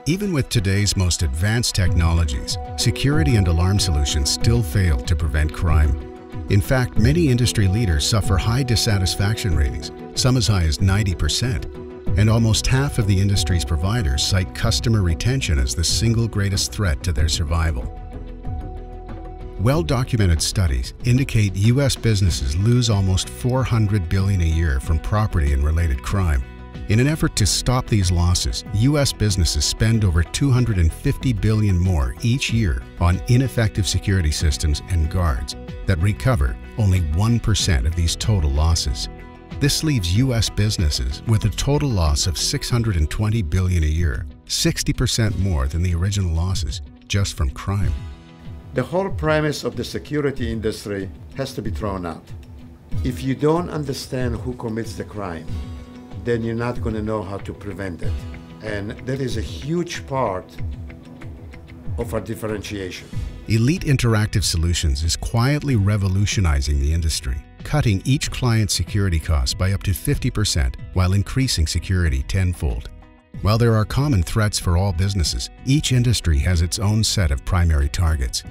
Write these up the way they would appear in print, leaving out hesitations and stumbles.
Even with today's most advanced technologies, security and alarm solutions still fail to prevent crime. In fact, many industry leaders suffer high dissatisfaction ratings, some as high as 90%, and almost half of the industry's providers cite customer retention as the single greatest threat to their survival. Well-documented studies indicate U.S. businesses lose almost $400 billion a year from property and related crime. In an effort to stop these losses, U.S. businesses spend over $250 billion more each year on ineffective security systems and guards that recover only 1% of these total losses. This leaves U.S. businesses with a total loss of $620 billion a year, 60% more than the original losses just from crime. The whole premise of the security industry has to be thrown out. If you don't understand who commits the crime, then you're not going to know how to prevent it. And that is a huge part of our differentiation. Elite Interactive Solutions is quietly revolutionizing the industry, cutting each client's security costs by up to 50% while increasing security tenfold. While there are common threats for all businesses, each industry has its own set of primary targets.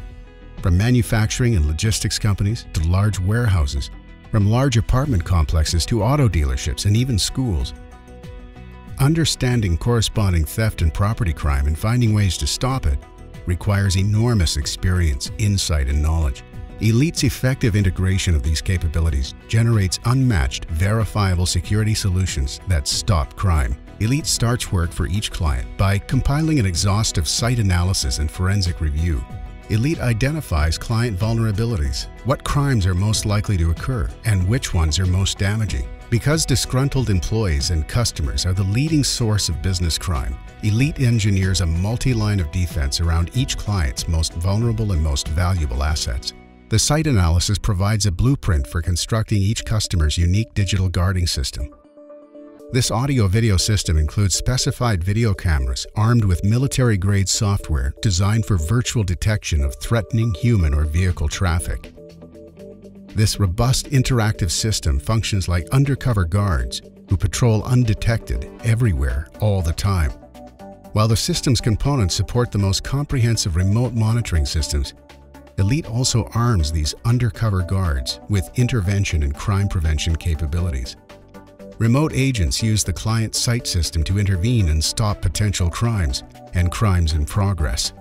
From manufacturing and logistics companies to large warehouses, from large apartment complexes to auto dealerships and even schools. Understanding corresponding theft and property crime and finding ways to stop it requires enormous experience, insight, and knowledge. Elite's effective integration of these capabilities generates unmatched, verifiable security solutions that stop crime. Elite starts work for each client by compiling an exhaustive site analysis and forensic review. Elite identifies client vulnerabilities, what crimes are most likely to occur, and which ones are most damaging. Because disgruntled employees and customers are the leading source of business crime, Elite engineers a multi-line of defense around each client's most vulnerable and most valuable assets. The site analysis provides a blueprint for constructing each customer's unique digital guarding system. This audio-video system includes specified video cameras armed with military-grade software designed for virtual detection of threatening human or vehicle traffic. This robust interactive system functions like undercover guards who patrol undetected everywhere all the time. While the system's components support the most comprehensive remote monitoring systems, Elite also arms these undercover guards with intervention and crime prevention capabilities. Remote agents use the client site system to intervene and stop potential crimes and crimes in progress.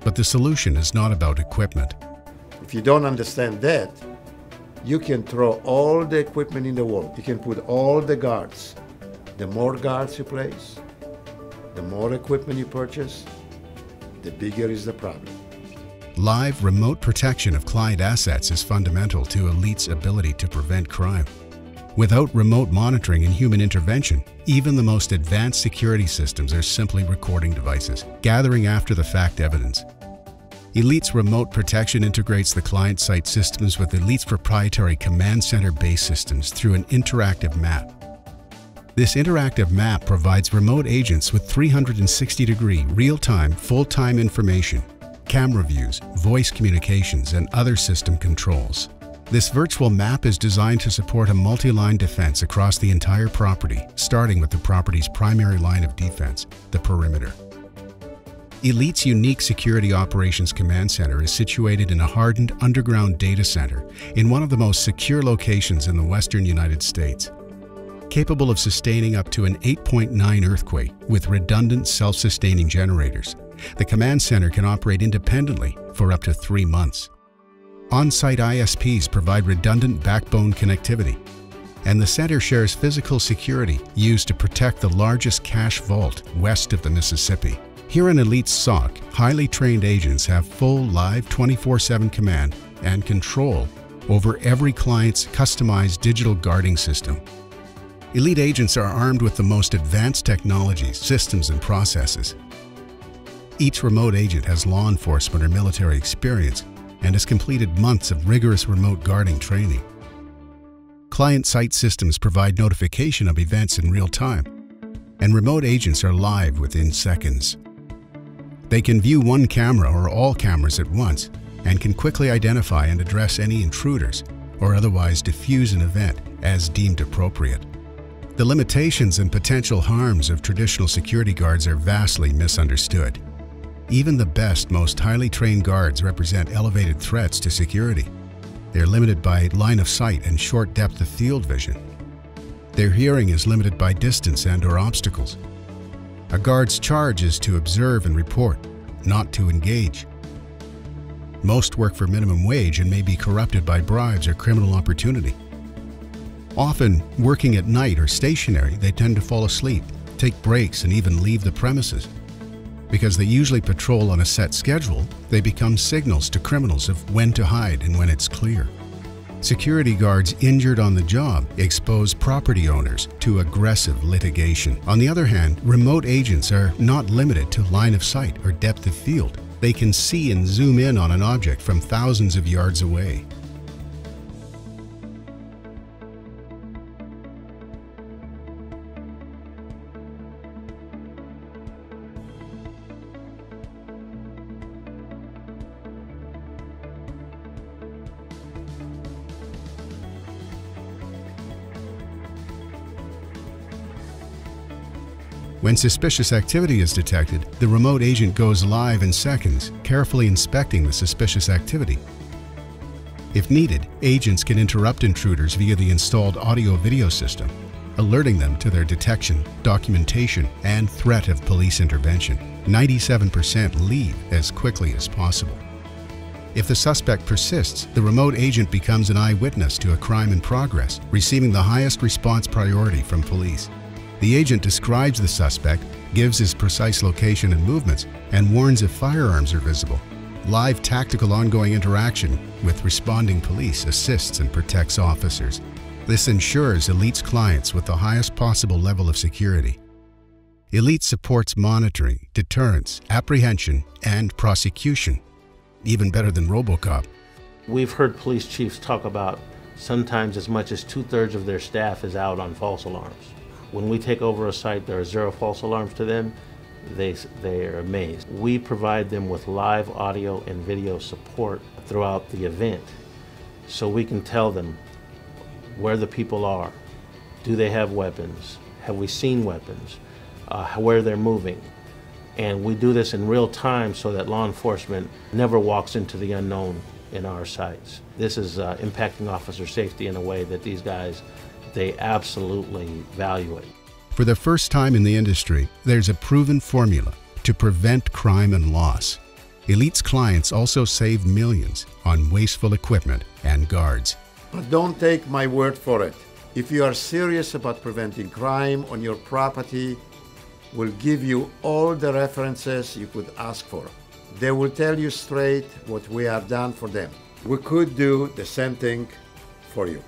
But the solution is not about equipment. If you don't understand that, you can throw all the equipment in the world. You can put all the guards. The more guards you place, the more equipment you purchase, the bigger is the problem. Live remote protection of client assets is fundamental to Elite's ability to prevent crime. Without remote monitoring and human intervention, even the most advanced security systems are simply recording devices, gathering after-the-fact evidence. Elite's remote protection integrates the client site systems with Elite's proprietary command center-based systems through an interactive map. This interactive map provides remote agents with 360-degree, real-time, full-time information, camera views, voice communications, and other system controls. This virtual map is designed to support a multi-line defense across the entire property, starting with the property's primary line of defense, the perimeter. Elite's unique Security Operations Command Center is situated in a hardened underground data center in one of the most secure locations in the western United States. Capable of sustaining up to an 8.9 earthquake with redundant self-sustaining generators, the command center can operate independently for up to 3 months. On-site ISPs provide redundant backbone connectivity, and the center shares physical security used to protect the largest cash vault west of the Mississippi. Here in Elite's SOC, highly trained agents have full live 24/7 command and control over every client's customized digital guarding system. Elite agents are armed with the most advanced technologies, systems, and processes. Each remote agent has law enforcement or military experience and has completed months of rigorous remote guarding training. Client site systems provide notification of events in real time, and remote agents are live within seconds. They can view one camera or all cameras at once and can quickly identify and address any intruders or otherwise defuse an event as deemed appropriate. The limitations and potential harms of traditional security guards are vastly misunderstood. Even the best, most highly trained guards represent elevated threats to security. They are limited by line of sight and short depth of field vision. Their hearing is limited by distance and/or obstacles. A guard's charge is to observe and report, not to engage. Most work for minimum wage and may be corrupted by bribes or criminal opportunity. Often, working at night or stationary, they tend to fall asleep, take breaks, and even leave the premises. Because they usually patrol on a set schedule, they become signals to criminals of when to hide and when it's clear. Security guards injured on the job expose property owners to aggressive litigation. On the other hand, remote agents are not limited to line of sight or depth of field. They can see and zoom in on an object from thousands of yards away. When suspicious activity is detected, the remote agent goes live in seconds, carefully inspecting the suspicious activity. If needed, agents can interrupt intruders via the installed audio-video system, alerting them to their detection, documentation, and threat of police intervention. 97% leave as quickly as possible. If the suspect persists, the remote agent becomes an eyewitness to a crime in progress, receiving the highest response priority from police. The agent describes the suspect, gives his precise location and movements, and warns if firearms are visible. Live tactical ongoing interaction with responding police assists and protects officers. This ensures Elite's clients with the highest possible level of security. Elite supports monitoring, deterrence, apprehension, and prosecution. Even better than RoboCop. We've heard police chiefs talk about sometimes as much as 2/3 of their staff is out on false alarms. When we take over a site, there are 0 false alarms to them. They are amazed. We provide them with live audio and video support throughout the event, so we can tell them where the people are. Do they have weapons? Have we seen weapons? Where they're moving. And we do this in real time so that law enforcement never walks into the unknown in our sites. This is impacting officer safety in a way that these guys, they absolutely value it. For the first time in the industry, there's a proven formula to prevent crime and loss. Elite's clients also save millions on wasteful equipment and guards. But don't take my word for it. If you are serious about preventing crime on your property, we'll give you all the references you could ask for. They will tell you straight what we have done for them. We could do the same thing for you.